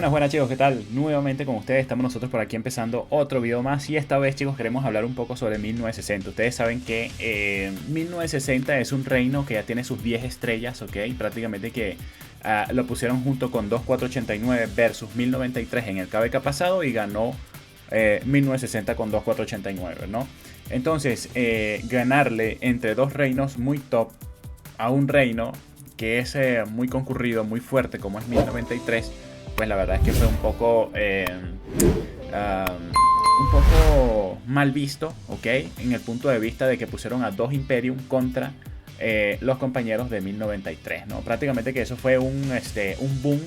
Buenas chicos, ¿qué tal? Nuevamente con ustedes, estamos nosotros por aquí empezando otro video más y esta vez chicos queremos hablar un poco sobre 1960. Ustedes saben que 1960 es un reino que ya tiene sus 10 estrellas, ¿ok? Prácticamente que lo pusieron junto con 2489 versus 1093 en el KVK pasado y ganó 1960 con 2489, ¿no? Entonces, ganarle entre dos reinos muy top a un reino que es muy concurrido, muy fuerte como es 1093, pues la verdad es que fue un poco mal visto, ¿ok? En el punto de vista de que pusieron a dos Imperium contra los compañeros de 1093, ¿no? Prácticamente que eso fue un boom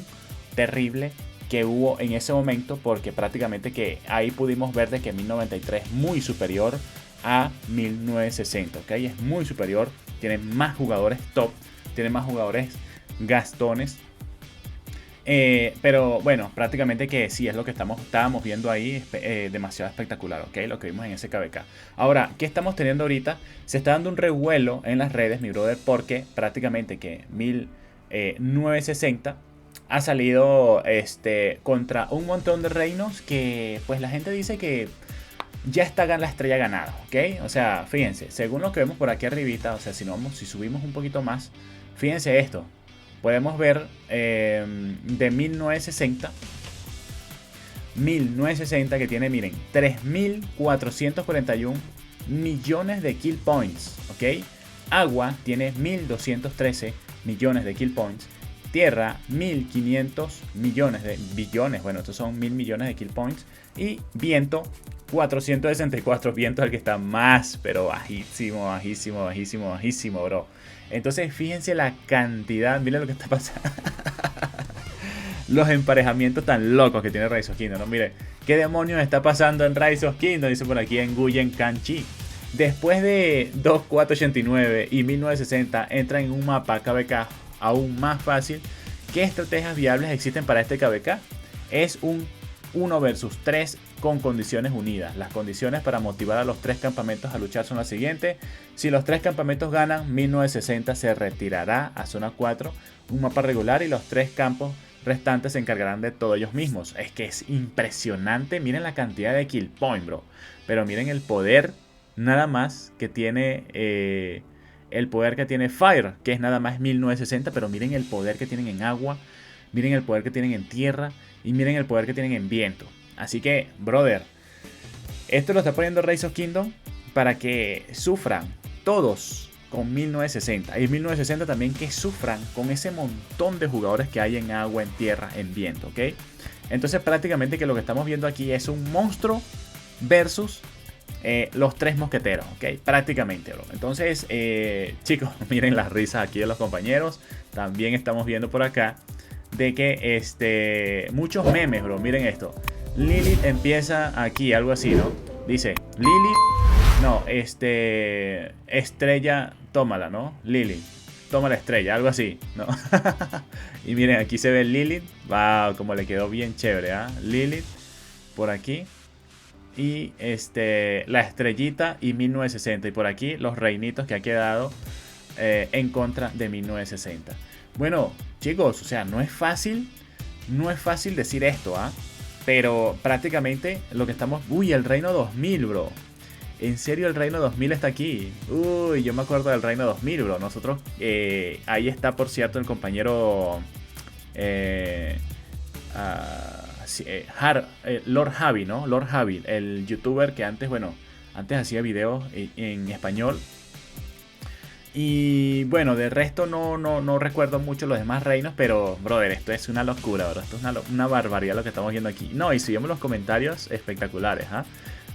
terrible que hubo en ese momento, porque prácticamente que ahí pudimos ver de que 1093 es muy superior a 1960, ¿ok? Es muy superior, tiene más jugadores top, tiene más jugadores gastones. Pero bueno, prácticamente que sí es lo que estábamos viendo ahí, demasiado espectacular, ¿ok? Lo que vimos en ese KVK. Ahora, ¿qué estamos teniendo ahorita? Se está dando un revuelo en las redes, mi brother, porque prácticamente que 1960 ha salido contra un montón de reinos que pues la gente dice que ya está la estrella ganada, ¿ok? O sea, fíjense, según lo que vemos por aquí arribita, o sea, si subimos un poquito más, fíjense esto. Podemos ver de 1960 que tiene, miren, 3.441 millones de kill points, ¿ok? Agua tiene 1.213 millones de kill points. Tierra, 1.500 millones de billones, bueno, estos son 1.000 millones de kill points. Y viento, 464 vientos, el que está más, pero bajísimo, bajísimo, bajísimo, bajísimo, bro. Entonces, fíjense la cantidad, miren lo que está pasando. Los emparejamientos tan locos que tiene Rise of Kingdom, ¿no? Mire, ¿qué demonios está pasando en Rise of Kingdom? Dice por aquí en Guyen Kanchi. Después de 2489 y 1960 entran en un mapa KVK aún más fácil. ¿Qué estrategias viables existen para este KVK? Es un 1 versus 3 con condiciones unidas. Las condiciones para motivar a los tres campamentos a luchar son las siguientes. Si los tres campamentos ganan, 1960 se retirará a zona 4, un mapa regular, y los tres campos restantes se encargarán de todo ellos mismos. Es que es impresionante. Miren la cantidad de kill point, bro. Pero miren el poder nada más que tiene el poder que tiene Fire, que es nada más 1960, pero miren el poder que tienen en agua, miren el poder que tienen en tierra y miren el poder que tienen en viento. Así que, brother, esto lo está poniendo Rise of Kingdom para que sufran todos con 1960. Y 1960 también que sufran con ese montón de jugadores que hay en agua, en tierra, en viento, ¿ok? Entonces prácticamente que lo que estamos viendo aquí es un monstruo versus los tres mosqueteros, ¿ok? Prácticamente, bro. Entonces, chicos, miren las risas aquí de los compañeros. También estamos viendo por acá de que muchos memes, bro. Miren esto. Lilith empieza aquí, algo así, ¿no? Dice, Lilith, no, estrella, tómala, ¿no? Lilith, toma la estrella, algo así, ¿no? Y miren, aquí se ve Lilith. Wow, como le quedó bien chévere, ¿ah? Lilith, por aquí. Y la estrellita y 1960. Y por aquí los reinitos que ha quedado en contra de 1960. Bueno, chicos, o sea, no es fácil decir esto, ¿ah? Pero prácticamente lo que estamos... Uy, el Reino 2000, bro. En serio, el Reino 2000 está aquí. Uy, yo me acuerdo del Reino 2000, bro. Nosotros... ahí está, por cierto, el compañero... Lord Javi, ¿no? Lord Javi, el youtuber que antes, bueno, antes hacía videos en español. Y bueno, de resto no recuerdo mucho los demás reinos, pero, brother, esto es una locura, bro. Esto es una barbaridad lo que estamos viendo aquí. No, y si vemos los comentarios, espectaculares, ¿ah?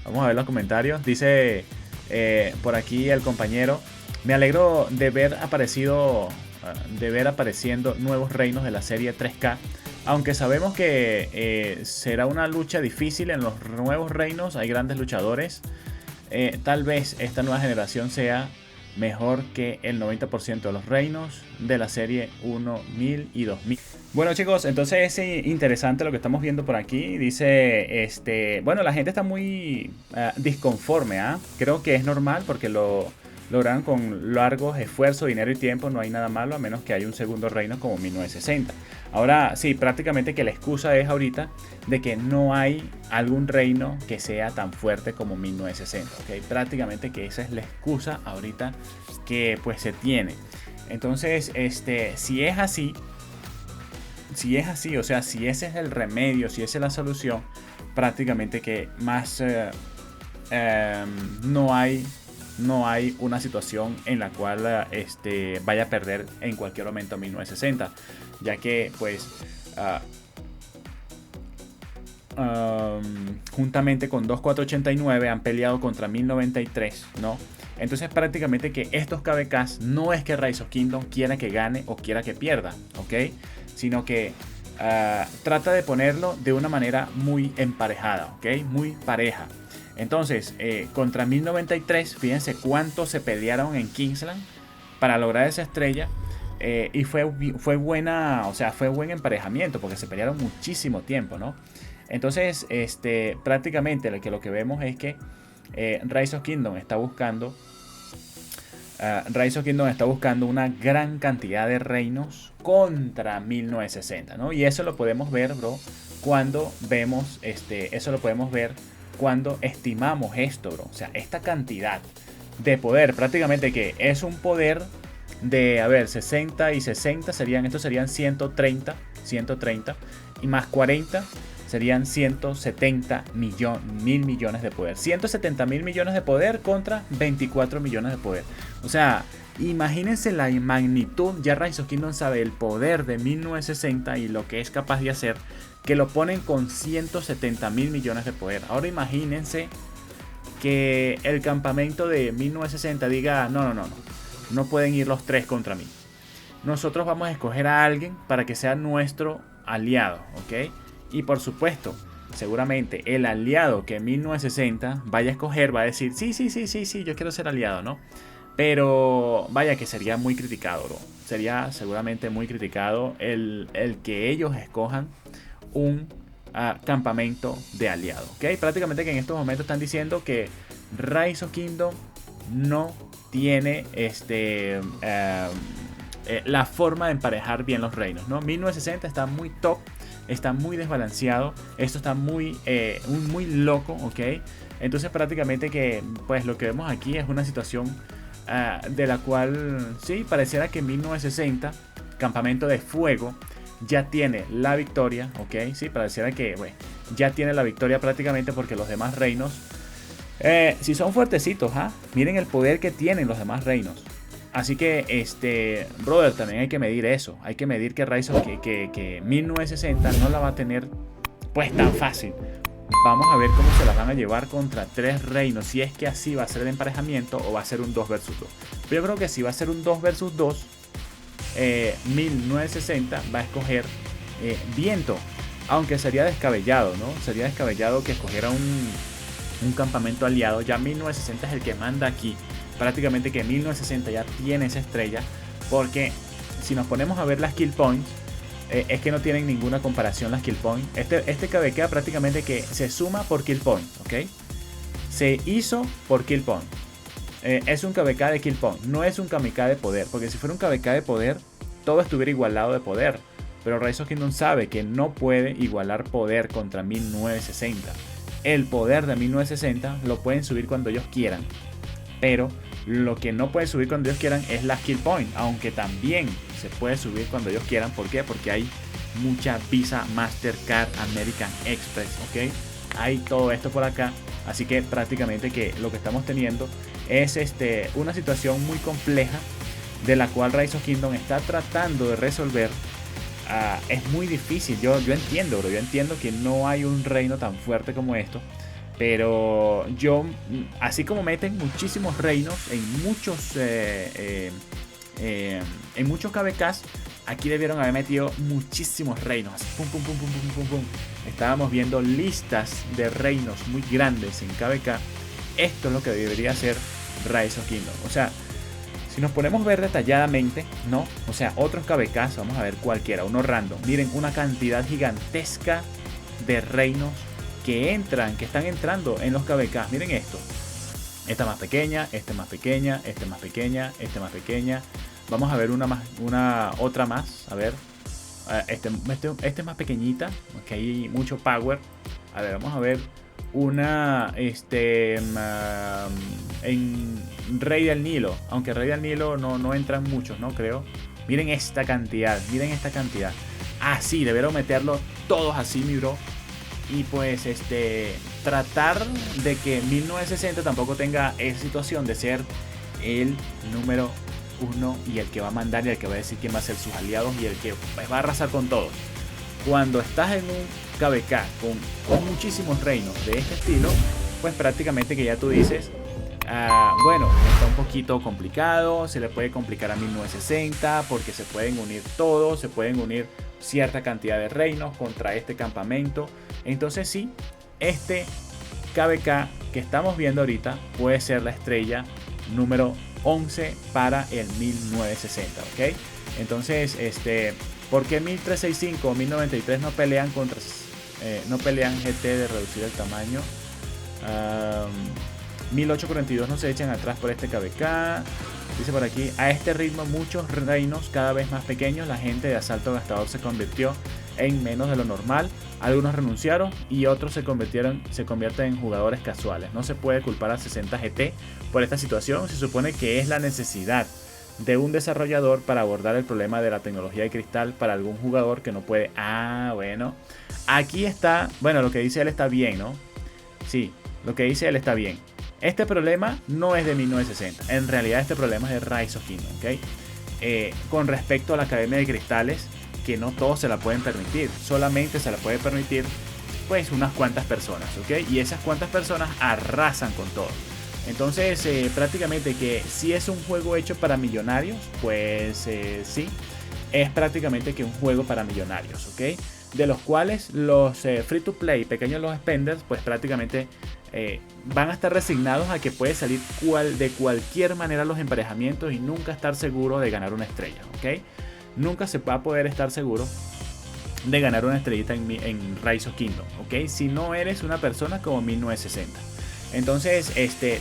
Vamos a ver los comentarios. Dice por aquí el compañero: me alegro de ver apareciendo nuevos reinos de la serie 3K. Aunque sabemos que será una lucha difícil en los nuevos reinos, hay grandes luchadores. Tal vez esta nueva generación sea mejor que el 90% de los reinos de la serie 1000 y 2000. Bueno chicos, entonces es interesante lo que estamos viendo por aquí. Dice, bueno, la gente está muy disconforme, ¿ah? Creo que es normal porque lograron con largos esfuerzos, dinero y tiempo. No hay nada malo a menos que haya un segundo reino como 1960. Ahora sí, prácticamente que la excusa es ahorita de que no hay algún reino que sea tan fuerte como 1960, ¿okay? Prácticamente que esa es la excusa ahorita que pues se tiene. Entonces, si es así, o sea, si ese es el remedio, si esa es la solución, prácticamente que más no hay una situación en la cual vaya a perder en cualquier momento 1960, ya que pues juntamente con 2489 han peleado contra 1093, ¿no? Entonces prácticamente que estos KVKs no es que Rise of Kingdom quiera que gane o quiera que pierda, ¿ok? Sino que trata de ponerlo de una manera muy emparejada, ¿ok? Muy pareja. Entonces, contra 1093, fíjense cuánto se pelearon en Kingsland para lograr esa estrella. Y fue buena, o sea, fue buen emparejamiento porque se pelearon muchísimo tiempo, ¿no? Entonces, prácticamente lo que vemos es que Rise of Kingdom está buscando una gran cantidad de reinos contra 1960, ¿no? Y eso lo podemos ver, bro, cuando vemos eso lo podemos ver cuando estimamos esto, bro. O sea, esta cantidad de poder, prácticamente que es un poder de, a ver, 60 y 60 estos serían 130 y más 40 serían 170 mil millones de poder. 170 mil millones de poder contra 24 millones de poder. O sea, imagínense la magnitud. Ya Rise of Kingdom sabe el poder de 1960 y lo que es capaz de hacer, que lo ponen con 170 mil millones de poder. Ahora imagínense que el campamento de 1960 diga, no pueden ir los tres contra mí. Nosotros vamos a escoger a alguien para que sea nuestro aliado, ¿ok? Y por supuesto, seguramente el aliado que 1960 vaya a escoger va a decir, sí, yo quiero ser aliado, ¿no? Pero vaya que sería muy criticado, bro. Sería seguramente muy criticado el que ellos escojan un campamento de aliado, ¿ok? Prácticamente que en estos momentos están diciendo que Rise of Kingdom no tiene la forma de emparejar bien los reinos, ¿no? 1960 está muy top, está muy desbalanceado, esto está muy loco, ¿ok? Entonces prácticamente que pues lo que vemos aquí es una situación de la cual sí, pareciera que 1960, campamento de fuego, ya tiene la victoria, ¿ok? Sí, pareciera que bueno, ya tiene la victoria prácticamente porque los demás reinos, si son fuertecitos, miren el poder que tienen los demás reinos. Así que, brother, también hay que medir eso. Hay que medir que Rise of que 1960 no la va a tener pues tan fácil. Vamos a ver cómo se las van a llevar contra tres reinos. Si es que así va a ser el emparejamiento o va a ser un 2 versus 2. Pero yo creo que si va a ser un 2 versus 2, 1960 va a escoger viento. Aunque sería descabellado, ¿no? Sería descabellado que escogiera un campamento aliado. Ya 1960 es el que manda aquí. Prácticamente que 1960 ya tiene esa estrella, porque si nos ponemos a ver las kill points, es que no tienen ninguna comparación las kill points. Este KVK prácticamente que se suma por kill point, ¿ok? Se hizo por kill point. Es un KVK de kill point, no es un KVK de poder, porque si fuera un KVK de poder, todo estuviera igualado de poder. Pero Rise of Kingdom sabe que no puede igualar poder contra 1960. El poder de 1960 lo pueden subir cuando ellos quieran, pero lo que no pueden subir cuando ellos quieran es la kill point, aunque también se puede subir cuando ellos quieran. ¿Por qué? Porque hay mucha Visa, Mastercard, American Express, ¿ok? Hay todo esto por acá, así que prácticamente que lo que estamos teniendo es una situación muy compleja de la cual Rise of Kingdom está tratando de resolver. Es muy difícil, yo entiendo, bro, yo entiendo que no hay un reino tan fuerte como esto. Pero así como meten muchísimos reinos en muchos KVKs, aquí debieron haber metido muchísimos reinos. Así, pum, pum, pum, pum, pum, pum, pum. Estábamos viendo listas de reinos muy grandes en KVK. Esto es lo que debería hacer Rise of Kingdom. O sea, si nos ponemos a ver detalladamente, ¿no? O sea, otros KVKs, vamos a ver cualquiera, uno random. Miren, una cantidad gigantesca de reinos que están entrando en los KVK. Miren esto. Esta más pequeña, esta más pequeña, esta más pequeña, esta más pequeña. Vamos a ver otra más. A ver. Este es más pequeñita, que hay mucho power. A ver, vamos a ver una en Rey del Nilo. Aunque Rey del Nilo no entran muchos, no creo. Miren esta cantidad, miren esta cantidad. Así, debieron meterlo todos así, mi bro. Y pues tratar de que 1960 tampoco tenga esa situación de ser el número uno y el que va a mandar y el que va a decir quién va a ser sus aliados y el que va a arrasar con todos. Cuando estás en un KVK con muchísimos reinos de este estilo, pues prácticamente que ya tú dices, bueno, está un poquito complicado, se le puede complicar a 1960 porque se pueden unir todos, se pueden unir cierta cantidad de reinos contra este campamento. Entonces sí, este KVK que estamos viendo ahorita puede ser la estrella número 11 para el 1960, ¿ok? Entonces, ¿por qué 1365 o 1093 no pelean no pelean GT de reducir el tamaño? 1842 no se echan atrás por este KVK. Dice por aquí, a este ritmo muchos reinos cada vez más pequeños, la gente de asalto gastador se convirtió en menos de lo normal. Algunos renunciaron y otros se convierten en jugadores casuales. No se puede culpar a 60 GT por esta situación. Se supone que es la necesidad de un desarrollador para abordar el problema de la tecnología de cristal para algún jugador que no puede. Bueno, aquí está, bueno, lo que dice él está bien, ¿no? Sí, lo que dice él está bien. Este problema no es de 1960. En realidad este problema es de Rise of Kingdom, ¿ok? Con respecto a la Academia de Cristales, que no todos se la pueden permitir. Solamente se la puede permitir pues unas cuantas personas, ¿ok? Y esas cuantas personas arrasan con todo. Entonces prácticamente que si es un juego hecho para millonarios, pues sí, es prácticamente que un juego para millonarios, ¿ok? De los cuales los free to play, pequeños los spenders, pues prácticamente van a estar resignados a que puede salir de cualquier manera los emparejamientos y nunca estar seguro de ganar una estrella, ¿ok? Nunca se va a poder estar seguro de ganar una estrellita en Rise of Kingdom, ¿ok? Si no eres una persona como 1960. Entonces,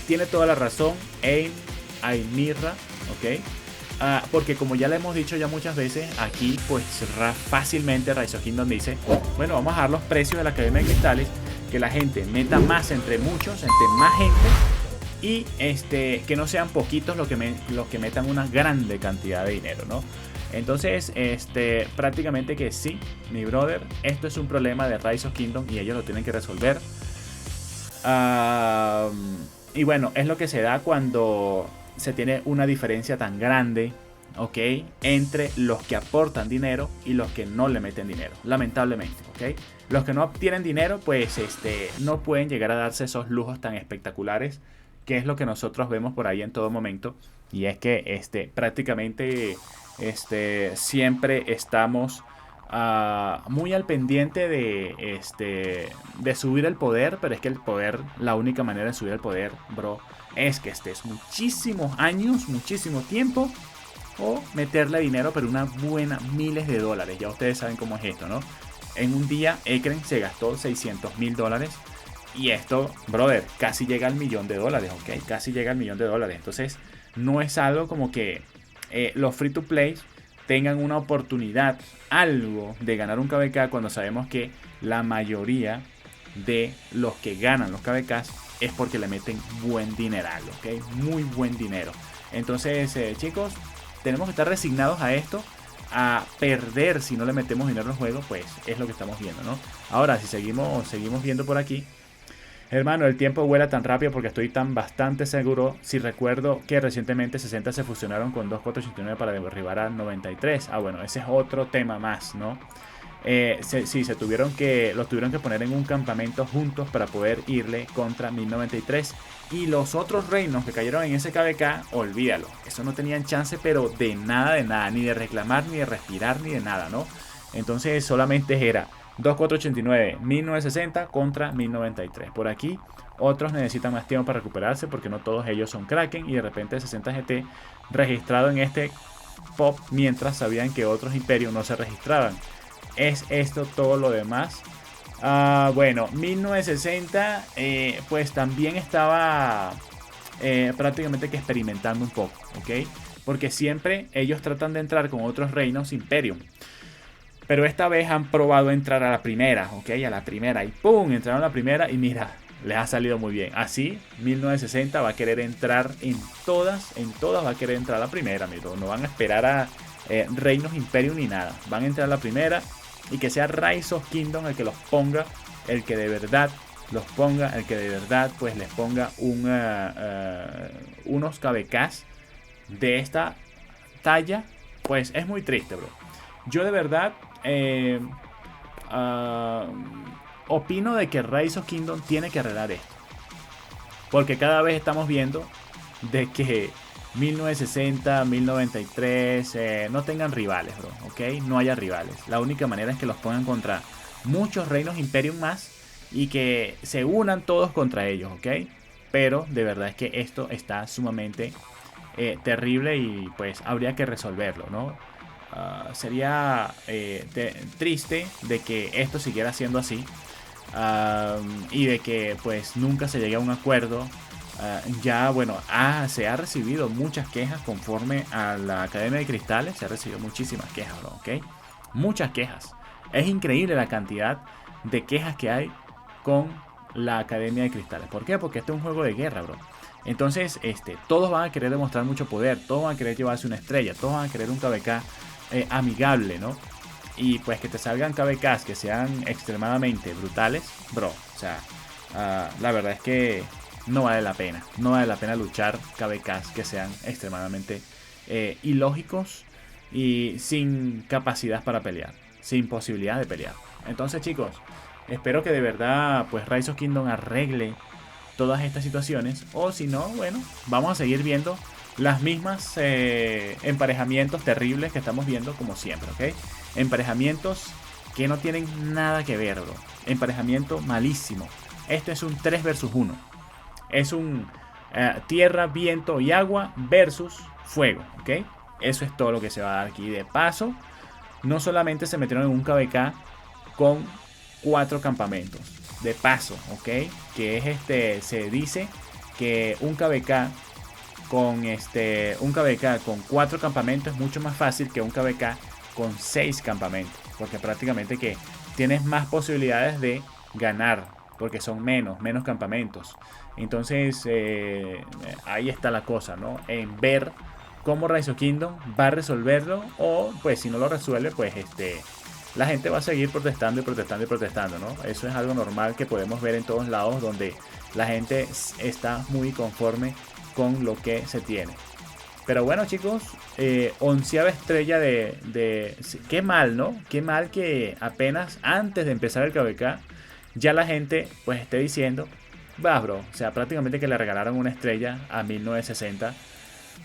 tiene toda la razón Aymirra, ¿ok? Porque como ya le hemos dicho ya muchas veces, aquí pues fácilmente Rise of Kingdom dice, bueno, vamos a dar los precios de la Academia de Cristales, que la gente meta más entre muchos, entre más gente, y que no sean poquitos los que metan una grande cantidad de dinero, ¿no? Entonces, prácticamente que sí, mi brother, esto es un problema de Rise of Kingdom y ellos lo tienen que resolver. Y bueno, es lo que se da cuando se tiene una diferencia tan grande, ¿ok? Entre los que aportan dinero y los que no le meten dinero, lamentablemente, ¿ok? Los que no obtienen dinero, pues no pueden llegar a darse esos lujos tan espectaculares, que es lo que nosotros vemos por ahí en todo momento. Y es que prácticamente siempre estamos muy al pendiente de subir el poder, pero es que el poder, la única manera de subir el poder, bro, es que estés muchísimos años, muchísimo tiempo, o meterle dinero, pero una buena, miles de dólares. Ya ustedes saben cómo es esto, ¿no? En un día Ekren se gastó $600,000 y esto, brother, casi llega al $1.000.000, ¿ok? Casi llega al $1.000.000. Entonces no es algo como que los free to play tengan una oportunidad, algo de ganar un KVK, cuando sabemos que la mayoría de los que ganan los KVKs es porque le meten buen dineral, ¿ok? Muy buen dinero. Entonces, chicos, tenemos que estar resignados a esto, a perder si no le metemos dinero al juego, pues es lo que estamos viendo, ¿no? Ahora, si seguimos viendo por aquí, hermano, el tiempo vuela tan rápido porque estoy bastante seguro. Si recuerdo que recientemente 60 se fusionaron con 2489 para derribar a 93. Bueno, ese es otro tema más, ¿no? Sí, los tuvieron que poner en un campamento juntos para poder irle contra 1093. Y los otros reinos que cayeron en ese KVK, olvídalo. Eso no tenían chance, pero de nada, ni de reclamar, ni de respirar, ni de nada, ¿no? Entonces solamente era 2489, 1960 contra 1093. Por aquí otros necesitan más tiempo para recuperarse porque no todos ellos son Kraken y de repente 60 GT registrado en este pop, mientras sabían que otros imperios no se registraban. Es esto todo lo demás. Bueno, 1960 pues también estaba prácticamente que experimentando un poco, ¿ok? Porque siempre ellos tratan de entrar con otros reinos Imperium. Pero esta vez han probado entrar a la primera, ¿ok? A la primera. Y ¡pum! Entraron a la primera y mira, les ha salido muy bien. Así, 1960 va a querer entrar en todas va a querer entrar a la primera, amigo. No van a esperar a reinos Imperium ni nada. Van a entrar a la primera y que sea Rise of Kingdom el que los ponga, el que de verdad los ponga, el que de verdad pues les ponga unos KVKs de esta talla. Pues es muy triste, bro. Yo de verdad opino de que Rise of Kingdom tiene que arreglar esto. Porque cada vez estamos viendo de que 1960, 1093 no tengan rivales, bro, ¿ok? No haya rivales. La única manera es que los pongan contra muchos reinos Imperium más y que se unan todos contra ellos, ¿ok? Pero de verdad es que esto está sumamente terrible y pues habría que resolverlo, ¿no? Sería triste de que esto siguiera siendo así y de que pues nunca se llegue a un acuerdo. Ya bueno, se ha recibido muchas quejas conforme a la Academia de Cristales. Se ha recibido muchísimas quejas, bro, ¿ok? Muchas quejas. Es increíble la cantidad de quejas que hay con la Academia de Cristales. ¿Por qué? Porque este es un juego de guerra, bro. Entonces, todos van a querer demostrar mucho poder, todos van a querer llevarse una estrella, todos van a querer un KVK amigable, ¿no? Y pues que te salgan KVKs que sean extremadamente brutales, bro. O sea, la verdad es que no vale la pena. No vale la pena luchar KVKs que sean extremadamente ilógicos y sin capacidad para pelear, sin posibilidad de pelear. Entonces, chicos, espero que de verdad pues Rise of Kingdom arregle todas estas situaciones, o si no, bueno, vamos a seguir viendo las mismas emparejamientos terribles que estamos viendo como siempre, ¿ok? Emparejamientos que no tienen nada que ver, bro. Emparejamiento malísimo. Esto es un 3 versus 1. Es un tierra, viento y agua versus fuego, ¿ok? Eso es todo lo que se va a dar aquí. De paso, no solamente se metieron en un KVK con 4 campamentos. De paso, ¿ok? Que es se dice que un KVK con 4 campamentos es mucho más fácil que un KVK con 6 campamentos, porque prácticamente que tienes más posibilidades de ganar, porque son menos campamentos. Entonces ahí está la cosa, ¿no? En ver cómo Rise of Kingdom va a resolverlo, o pues si no lo resuelve, pues la gente va a seguir protestando y protestando y protestando, ¿no? Eso es algo normal que podemos ver en todos lados, donde la gente está muy conforme con lo que se tiene. Pero bueno, chicos, 11ª estrella de... Qué mal, ¿no? Qué mal que apenas antes de empezar el KVK ya la gente pues esté diciendo, va, bro, o sea, prácticamente que le regalaron una estrella a 1960,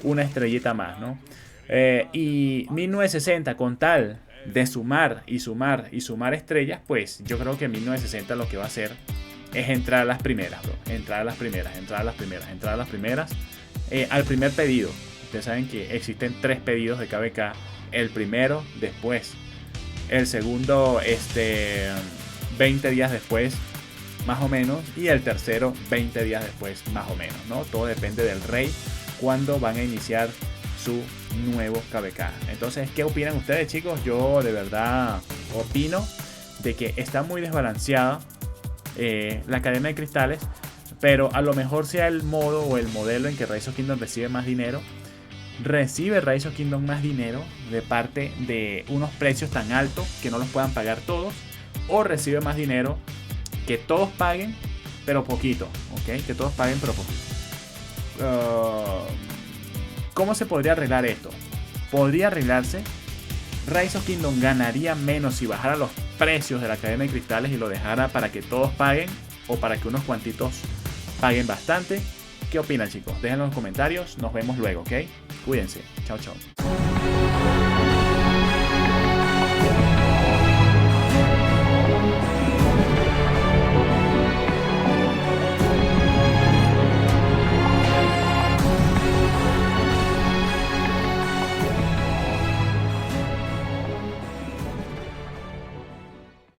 una estrellita más, ¿no? Y 1960 con tal de sumar y sumar y sumar estrellas, pues yo creo que 1960 lo que va a hacer es entrar a las primeras, bro. Entrar a las primeras, entrar a las primeras, entrar a las primeras. Al primer pedido. Ustedes saben que existen 3 pedidos de KVK. El primero después. El segundo 20 días después, más o menos. Y el tercero 20 días después, más o menos, ¿no? Todo depende del rey cuando van a iniciar su nuevo KVK. Entonces, ¿qué opinan ustedes, chicos? Yo de verdad opino de que está muy desbalanceada la Academia de Cristales, pero a lo mejor sea el modo o el modelo en que Rise of Kingdom recibe más dinero. Recibe Rise of Kingdom más dinero de parte de unos precios tan altos que no los puedan pagar todos, o recibe más dinero que todos paguen pero poquito, ¿ok? Que todos paguen pero poquito. ¿Cómo se podría arreglar esto? Podría arreglarse. Rise of Kingdom ganaría menos si bajara los precios de la Academia de Cristales y lo dejara para que todos paguen, o para que unos cuantitos paguen bastante. ¿Qué opinan, chicos? Déjenlo en los comentarios. Nos vemos luego, ¿ok? Cuídense. Chao, chao.